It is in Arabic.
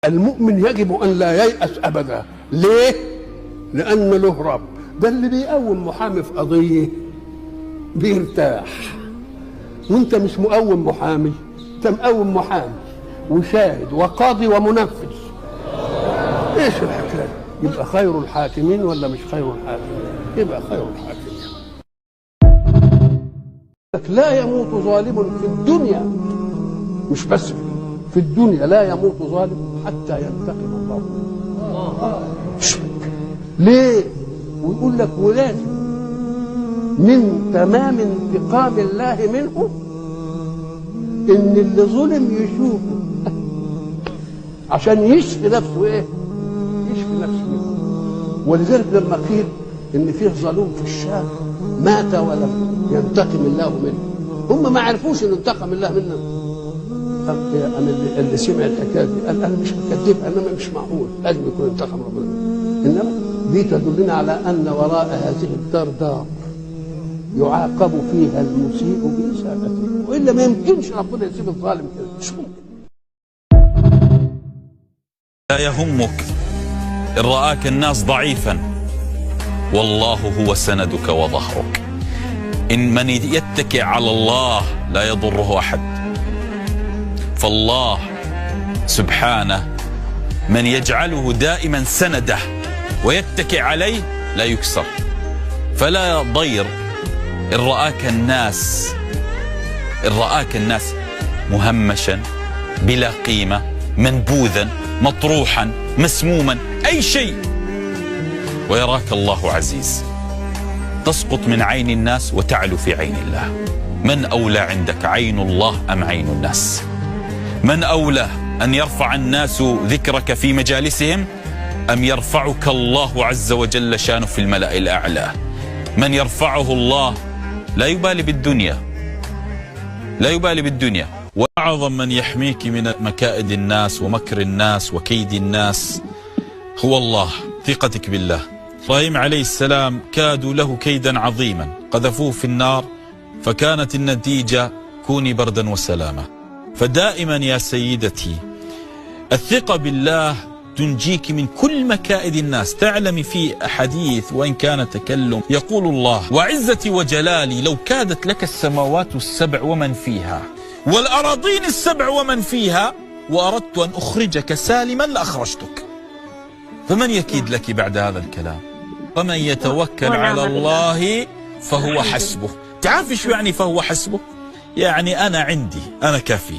المؤمن يجب أن لا ييأس أبدا. ليه؟ لأن له رب. ده اللي بيقوم محامي في قضية بيرتاح، وانت مش مقوم محامي، انت مقوم محامي وشاهد وقاضي ومنفذ. ايش الحكاية؟ يبقى خير الحاكمين ولا مش خير الحاكمين؟ يبقى خير الحاكمين. لا يموت ظالم في الدنيا، مش بس في الدنيا، لا يموت ظالم حتى ينتقم الله. ليه؟ ويقول لك ولازم من تمام انتقام الله منه ان اللي ظلم يشوفه عشان يشفي نفسه. ايه؟ يشفي نفسه منه. ولذلك لما قيل ان فيه ظلوم في الشام مات ولم ينتقم الله منه، هم ما عرفوش ان انتقم الله منه. اللي سمع الحكايه دي قال انا مش مكذب، انما مش معقول، لازم يكون انتقم ربنا منه. انما دي تدلنا على ان وراء هذه الدار دار يعاقب فيها المسيء بإساءته، والا ما يمكنش ربنا يسيب الظالم كده، مش ممكن. لا يهمك إن رآك الناس ضعيفا، والله هو سندك وظهرك. إن من يتكئ على الله لا يضره أحد، فالله سبحانه من يجعله دائما سنده ويتكئ عليه لا يكسر. فلا ضير إن رآك الناس مهمشا بلا قيمة، منبوذا، مطروحا، مسموما، أي شيء، ويراك الله عزيز، تسقط من عين الناس وتعلو في عين الله. من أولى عندك، عين الله أم عين الناس؟ من أولى أن يرفع الناس ذكرك في مجالسهم أم يرفعك الله عز وجل شانه في الملأ الأعلى؟ من يرفعه الله لا يبالي بالدنيا، لا يبالي بالدنيا. وأعظم من يحميك من مكائد الناس ومكر الناس وكيد الناس هو الله. ثقتك بالله. إبراهيم عليه السلام كادوا له كيدا عظيما، قذفوه في النار فكانت النتيجة كوني بردا وسلاما. فدائما يا سيدتي الثقة بالله تنجيك من كل مكائد الناس. تعلمي في حديث وإن كان تكلم يقول الله: وعزتي وجلالي لو كادت لك السماوات السبع ومن فيها والأراضين السبع ومن فيها وأردت أن أخرجك سالما لأخرجتك. فمن يكيد لك بعد هذا الكلام؟ فمن يتوكل على الله فهو حسبه. تعرف شو يعني فهو حسبه؟ يعني أنا عندي، أنا كافي.